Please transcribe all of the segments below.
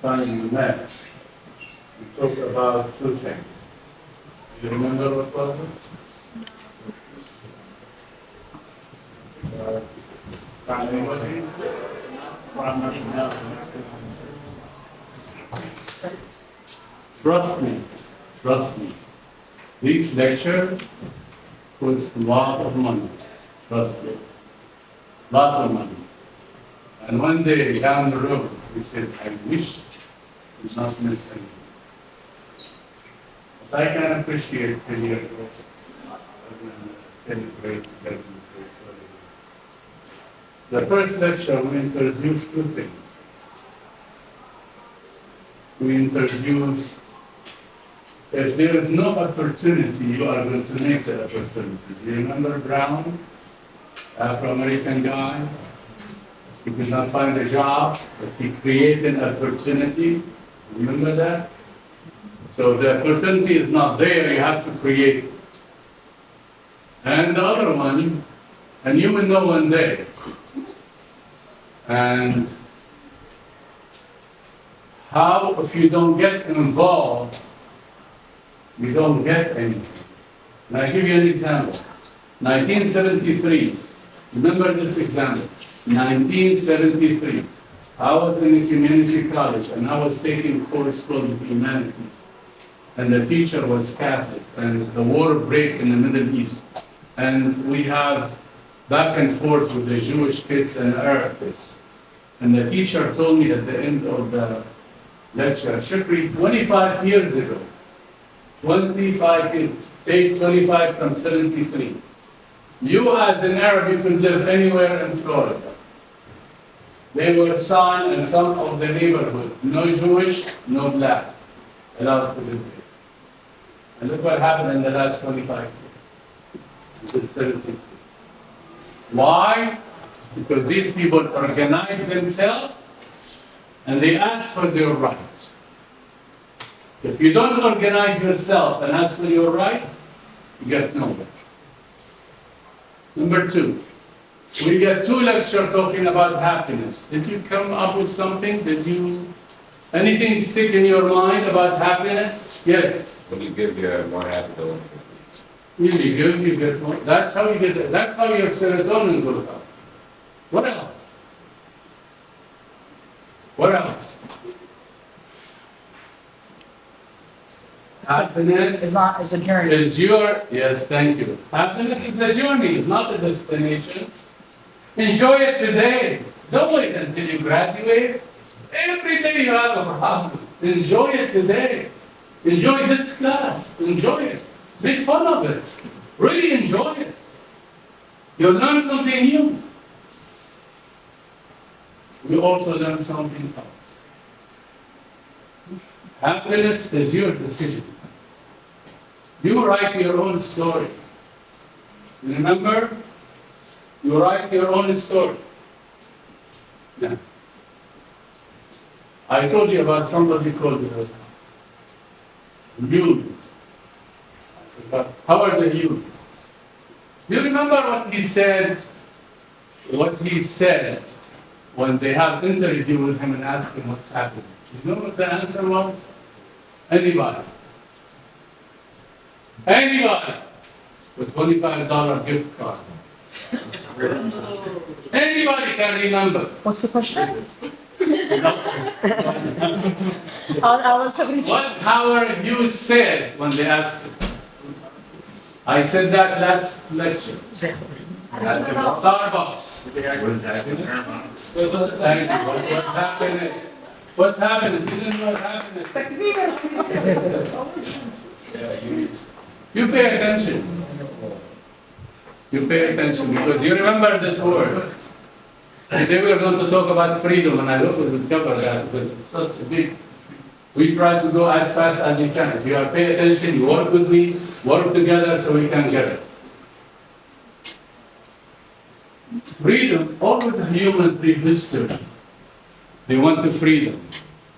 time we met, we talked about two things. You remember what was it? Anybody? Trust me. These lectures cost a lot of money. Trust me. Lot of money. And one day down the road, he said, I wish I did not miss anything. But I can appreciate 10 years ago. 10 grade, 11th grade. The first lecture, we introduced two things. We introduced, if there is no opportunity, you are going to make the opportunity. Do you remember Brown, Afro-American guy? He could not find a job, but he created an opportunity. Remember that? So the opportunity is not there, you have to create it. And the other one, and you will know one day, and how if you don't get involved, you don't get anything. And I'll give you an example. 1973, remember this example. 1973, I was in a community college and I was taking a course called Humanities. And the teacher was Catholic and the war broke in the Middle East. And we have back and forth with the Jewish kids and Arab kids. And the teacher told me at the end of the lecture, Chukri, 25 years ago, 25 years, take 25 from 73. You as an Arab, you could live anywhere in Florida. They were signed in some of the neighborhood, no Jewish, no black, allowed to live there. And look what happened in the last 25 years, until 73. Why? Because these people organize themselves and they ask for their rights. If you don't organize yourself and ask for your right, you get nowhere. Number two, we get two lectures talking about happiness. Did you come up with something? Anything stick in your mind about happiness? Yes. When you give, you're more happy to live. When you give, you get more. That's how you get it. That's how your serotonin goes up. What else? What else? Happiness It's a journey. is yes, thank you. Happiness is a journey, it's not a destination. Enjoy it today. Don't wait until you graduate. Every day you have a problem. Enjoy it today. Enjoy this class. Enjoy it. Make fun of it. Really enjoy it. You'll learn something new. We also learn something else. Happiness is your decision. You write your own story. You remember? You write your own story. Yeah. I told you about somebody called Hughes. How are the Hughes? Do you remember what he said? What he said when they have interview with him and ask him what's happiness? You know what the answer was? Anybody. Anybody with $25 gift card. Anybody can remember. What's the question? I'll let somebody. What Howard Hughes said when they asked him. I said that last lecture. At the Starbucks. What's happening? What's happening? You didn't know what's happening. You pay attention. You pay attention because you remember this word. Today we are going to talk about freedom, and I hope we will cover that because it's such a big. We try to go as fast as we can. If you are pay attention, you work with me, work together so we can get it. Freedom, always a human free history. They want the freedom.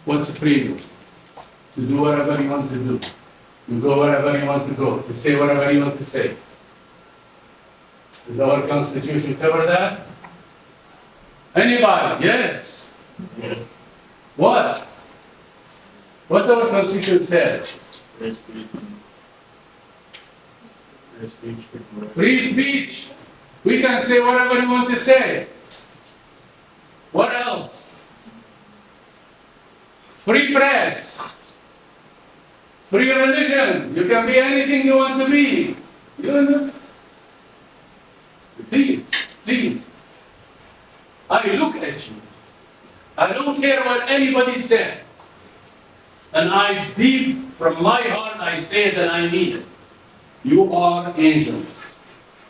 What's freedom? To do whatever you want to do. To go wherever you want to go. To say whatever you want to say. Does our Constitution cover that? Anybody? Yes. What? What our Constitution said? Free speech. Free speech. Free speech. We can say whatever we want to say. What else? Free press. Free religion. You can be anything you want to be. You understand? Please, please. I look at you. I don't care what anybody said. And I deep from my heart I say that I need it. You are angels.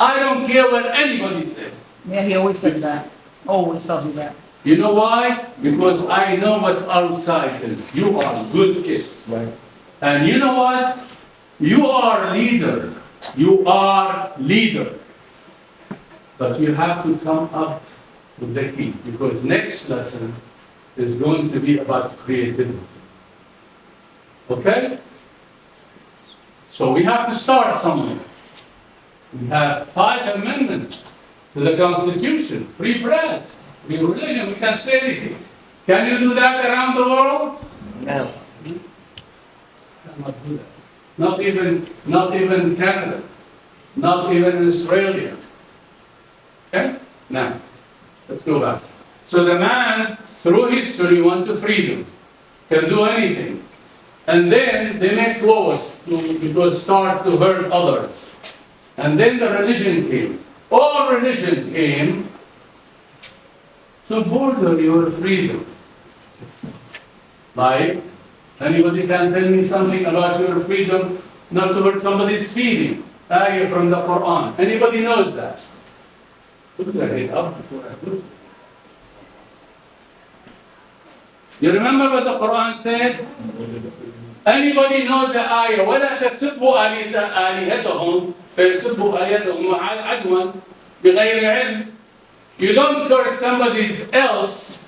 I don't care what anybody said. Yeah, he always says that. Always tells me that. You know why? Because I know what's outside is you are good kids. Right. And you know what? You are leader. You are leader. But you have to come up with the key. Because next lesson is going to be about creativity. Okay? So we have to start somewhere. We have 5 amendments to the Constitution, free press, free religion, we can say anything. Can you do that around the world? No. Cannot do that. Not even Canada, not even Australia. Okay? Now, let's go back. So the man, through history, went to freedom, can do anything. And then they make laws because start to hurt others. And then the religion came. All religion came to border your freedom. Like, anybody can tell me something about your freedom not to hurt somebody's feeling? Ayah from the Quran. Anybody knows that? Put your head up before I do it. You remember what the Quran said? Anybody knows the ayah? وَلَا تَسِبُّوا آلِهَتَهُمْ فَيَسِبُّوا آيَاتَهُمْ عَدْوًا بِغَيْرِ عِلْمٍ. You don't curse somebody's else,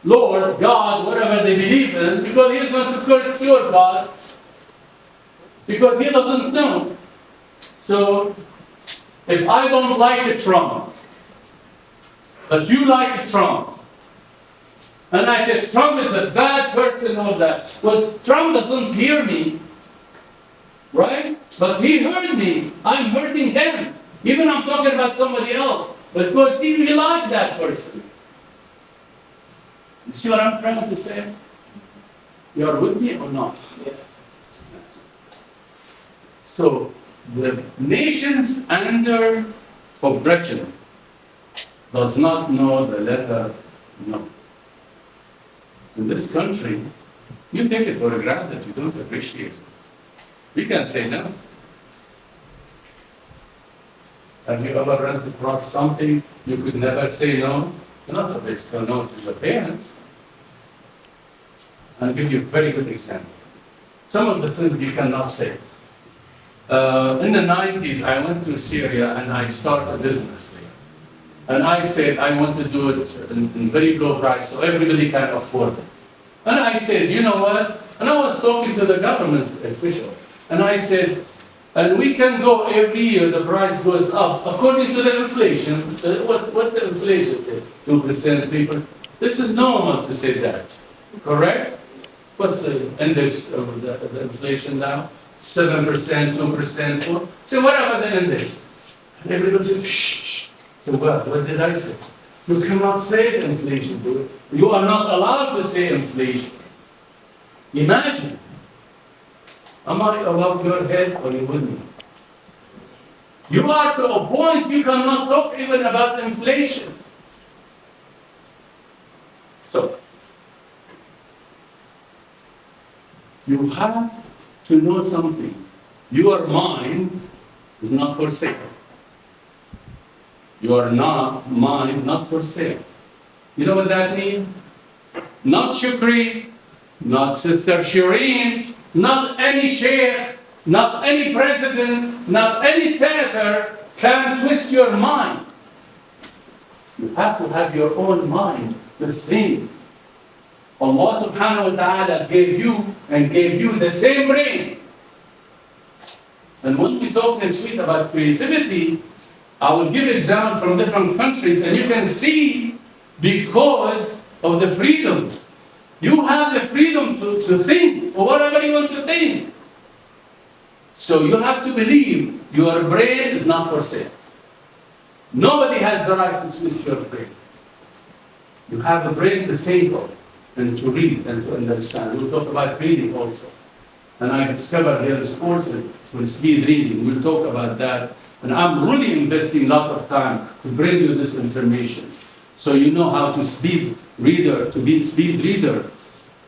Lord, God, whatever they believe in, because he's going to curse your God, because he doesn't know. So, if I don't like Trump, but you like Trump, and I said, Trump is a bad person, all that. But Trump doesn't hear me, right? But he heard me. I'm hurting him. Even I'm talking about somebody else. Because he liked that person. You see what I'm trying to say? You are with me or not? Yes. So, the nations under oppression does not know the letter no. In this country, you take it for granted, you don't appreciate it. We can say no. Have you ever run across something you could never say no? You're not supposed to say no to your parents. I'll give you a very good example. Some of the things you cannot say. In the 90s, I went to Syria and I started a business there. And I said, I want to do it in very low price so everybody can afford it. And I said, you know what? And I was talking to the government official. And I said, and we can go every year, the price goes up according to the inflation. What the inflation said? 2%, 3%. This is normal to say that. Correct? What's the index of the inflation now? 7%, 2%, 4%. So whatever the index. And everybody said, shh. So what did I say? You cannot say inflation. You are not allowed to say inflation. Imagine. Am I above your head or you with me? You are to a point you cannot talk even about inflation. So, you have to know something. Your mind is not for sale. Your mind not for sale. You know what that means? Not Chukri, not Sister Shireen, not any sheikh, not any president, not any senator can twist your mind. You have to have your own mind, this thing. Allah subhanahu wa ta'ala gave you the same brain. And when we talk next week about creativity, I will give examples from different countries and you can see because of the freedom. You have the freedom to think for whatever you want to think. So you have to believe your brain is not for sale. Nobody has the right to twist your brain. You have a brain to think of and to read and to understand. We'll talk about reading also. And I discovered there's courses for speed reading. We'll talk about that. And I'm really investing a lot of time to bring you this information. So you know how to be speed reader.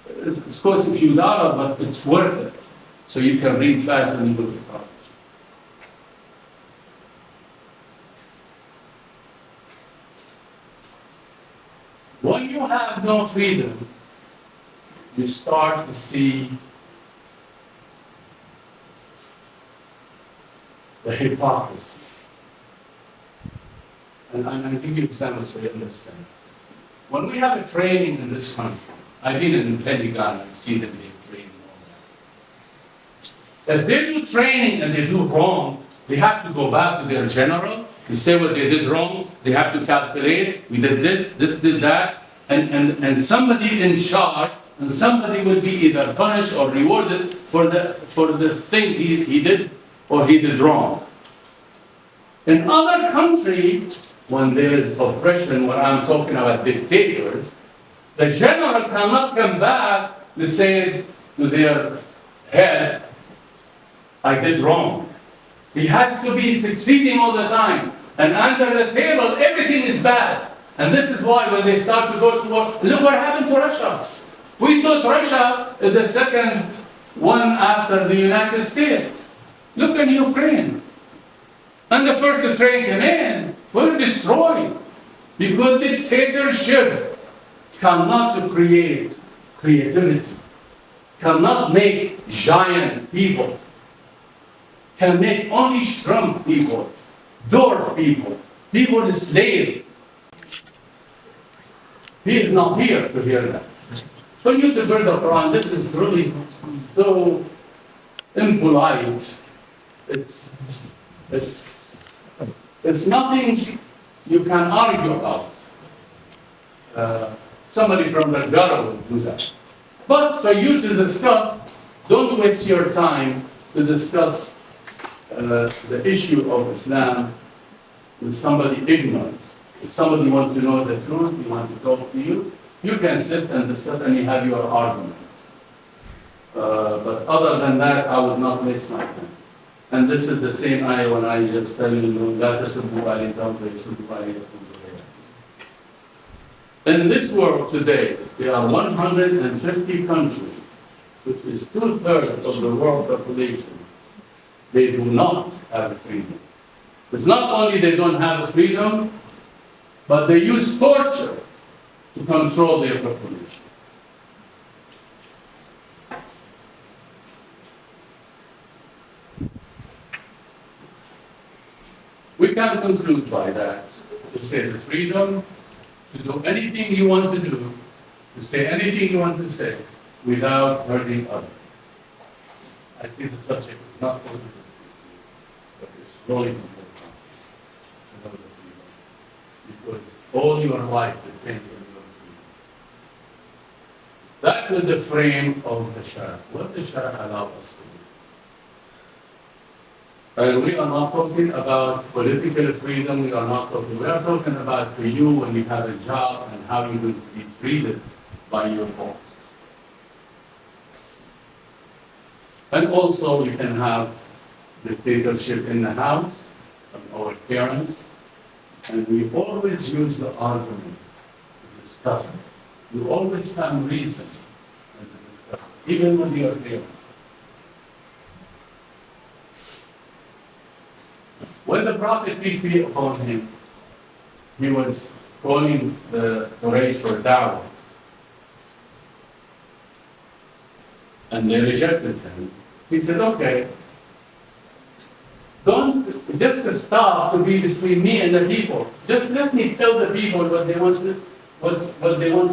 It costs a few dollars, but it's worth it. So you can read fast when you go to college. When you have no freedom, you start to see the hypocrisy. And I'm going to give you examples so you understand. When we have a training in this country, I've been in the Pentagon and see them being trained and all that. If they do training and they do wrong, they have to go back to their general and say what they did wrong. They have to calculate, we did this did that, and somebody in charge, and somebody will be either punished or rewarded for the thing he did or he did wrong. In other countries, when there is oppression, when I'm talking about dictators, the general cannot come back to say to their head, I did wrong. He has to be succeeding all the time. And under the table, everything is bad. And this is why when they start to go to war, look what happened to Russia. We thought Russia is the second one after the United States. Look at Ukraine. And the first train came in, were destroyed. Because dictatorship cannot create creativity, cannot make giant people, can make only shrunk people, dwarf people, people enslaved. He is not here to hear that. For you to build a Quran, this is really so impolite. It's nothing you can argue about. Somebody from the gutter would do that. But for you to discuss, don't waste your time to discuss the issue of Islam with somebody ignorant. If somebody wants to know the truth, he wants to talk to you, you can sit and discuss and you have your argument. But other than that, I would not waste my time. And this is the same ayah when I just tell you, لا تسبوا أهل الكتاب ويسبوا أهل الكتاب. In this world today, there are 150 countries, which is 2/3 of the world population. They do not have freedom. It's not only they don't have freedom, but they use torture to control their population. We can conclude by that to say the freedom to do anything you want to do, to say anything you want to say, without hurting others. I see the subject is not political, but it's really important to know the freedom. Because all your life depends on your freedom. That was the frame of the Sharia. What the Sharia allowed us to do. And we are not talking about political freedom, we are talking about for you when you have a job and how you will be treated by your boss. And also you can have dictatorship in the house of our parents, and we always use the argument to discuss it. You always find reason to discuss it, even with your parents. When the Prophet, peace be upon him, he was calling the race for da'wah, and they rejected him. He said, okay, don't just stop to be between me and the people. Just let me tell the people what they want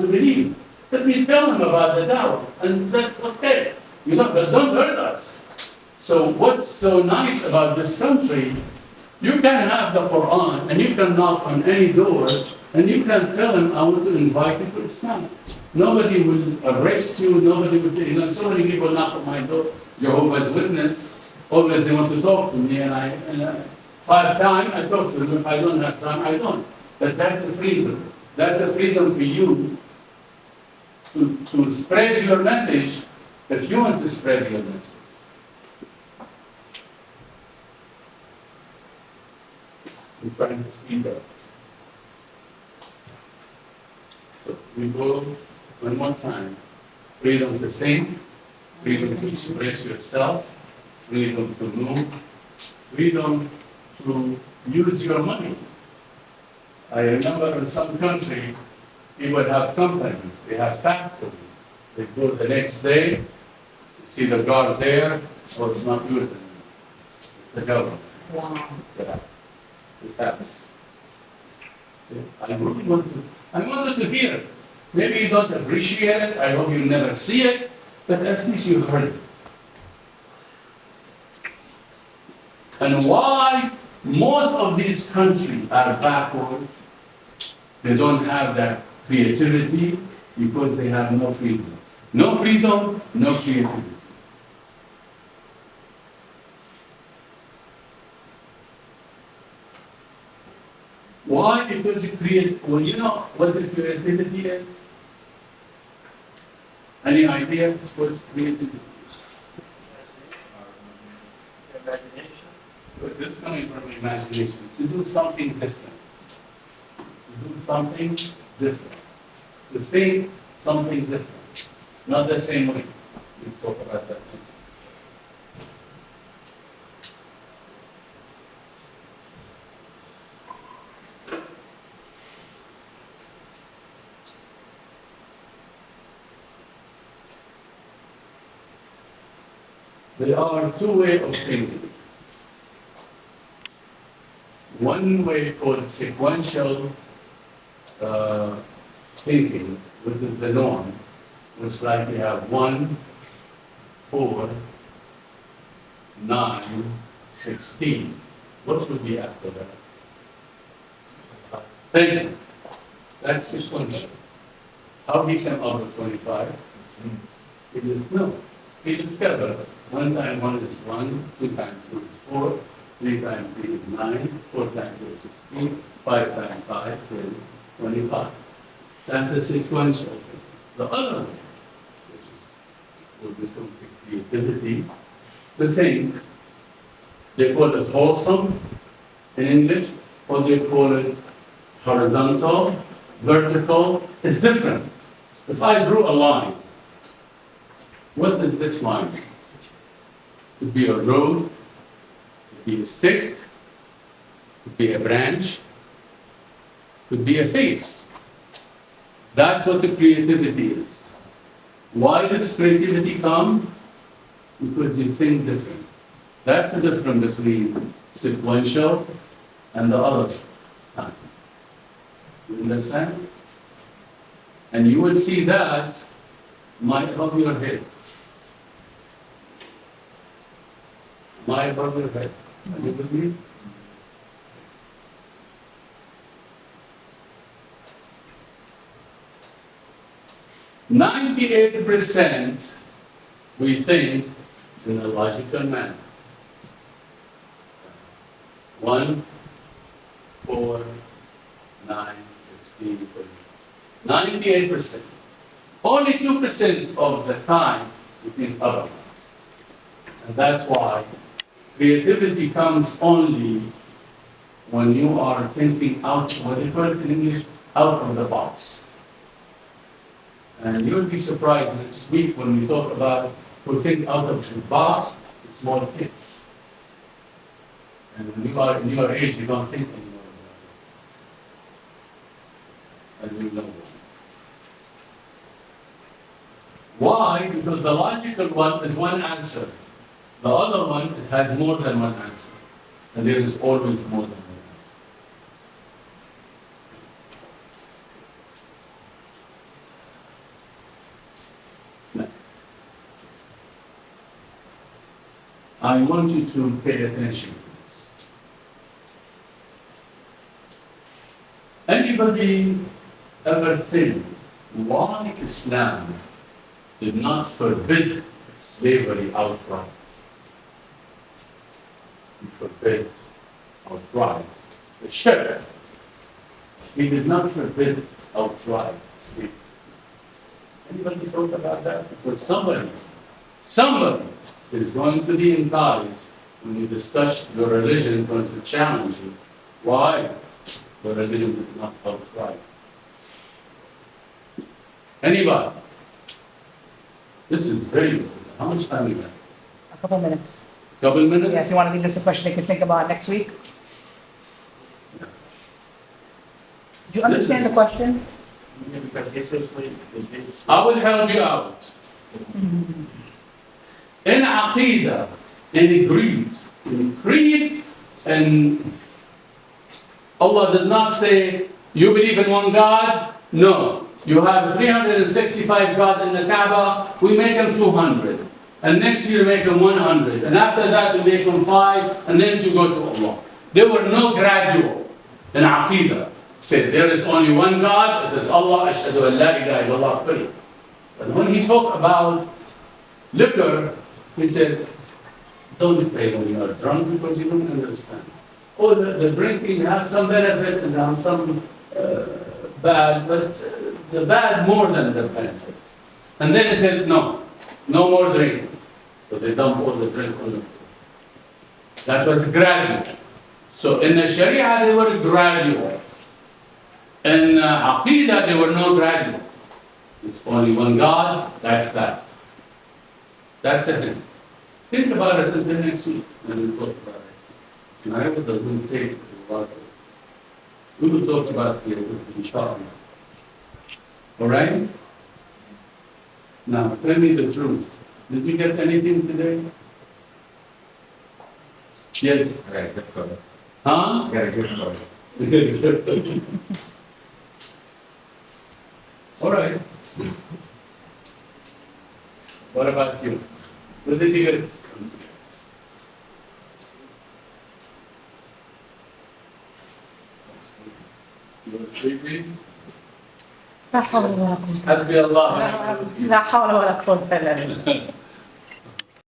to believe. Let me tell them about the da'wah, and that's okay. But don't hurt us. So what's so nice about this country, you can have the Quran, and you can knock on any door, and you can tell them, I want to invite you to Islam. Nobody will arrest you, nobody will, so many people knock on my door, Jehovah's Witness, always they want to talk to me, and 5 times I talk to them. If I don't have time, I don't. But that's a freedom. That's a freedom for you to spread your message if you want to spread your message. I'm trying to speed up. So we go one more time. Freedom to think, freedom to express yourself, freedom to move, freedom to use your money. I remember in some country, people have companies, they have factories. They go the next day, see the guard there, so it's not yours anymore. It's the government. Wow. Yeah. This happens. Yeah. I wanted to hear it. Maybe you don't appreciate it, I hope you never see it, but at least you heard it. And why most of these countries are backward, they don't have that creativity, because they have no freedom. No freedom, no creativity. Why? Because well, you know what the creativity is? Any idea what creativity is? Imagination. But this is coming from imagination. To do something different. To do something different. To think something different. Not the same way. We talk about that. There are 2 ways of thinking. One way called sequential thinking, which is the norm, which like we have 1, 4, 9, 16. What would be after that? Thank you. That's sequential. How he came up with 25? It is no. He discovered 1 times 1 is 1, 2 times 2 is 4, 3 times 3 is 9, 4 times 2 is 16, 5 times 5 is 25. That's the sequential thing. The other one, which is what we call creativity, the thing, they call it wholesome in English, or they call it horizontal, vertical, it's different. If I drew a line, what is this line? It could be a road, it could be a stick, it could be a branch, it could be a face. That's what the creativity is. Why does creativity come? Because you think different. That's the difference between sequential and the other kind. You understand? And you will see that might above your head. Might above your head. Are you with me? %, we think in a logical manner. 1, 4, 9, 16, 98%. Only 2% of the time we think otherwise. And that's why creativity comes only when you are thinking out, what they call it in English, out of the box. And you'll be surprised next week when we talk about who think out of the box, the small kids. And when you are in your age, you don't think anymore about it. And you know why? Because the logical one is one answer. The other one, it has more than one answer. And there is always more than one answer. Now, I want you to pay attention to this. Anybody ever think why Islam did not forbid slavery outright. He forbid outright the shirk. He did not forbid outright slavery. Anybody thought about that? Because somebody is going to be encouraged when you discuss your religion, going to challenge you. Why? The religion is not outright. Anybody? This is very good. How much time you have? A couple minutes. Couple minutes? Yes, you want to leave this a question you can think about next week? Do you understand the question? Yeah, because essentially, it's. I will help you out. In Aqidah, in creed, and Allah did not say, you believe in one God? No. You have 365 gods in the Kaaba, we make them 200. And next year make them 100. And after that we make them 5, and then to go to Allah. There were no gradual in Aqidah. Said there is only one God, it is Allah, ashhadu an la ilaha illallah, period. But when he talked about liquor, he said, don't pray when you are drunk because you don't understand. Oh, the drinking has some benefit and has some bad, but the bad more than the benefit. And then he said, no more drinking. So they dumped all the drink on the floor. That was gradual. So in the Sharia, they were gradual. In Aqidah, there were no gradual. It's only one God, that's that. That's it. Think about it until next week when we talk about it. And I hope it doesn't take a lot. We will talk about it inshallah. All right? Now, tell me the truth. Did you get anything today? Yes. I got a gift card. Huh? I got a gift card. All right. What about you? What did you get? You were sleeping? لا حول ولا قوة حسبي الله. لا حول ولا قوة إلا بالله.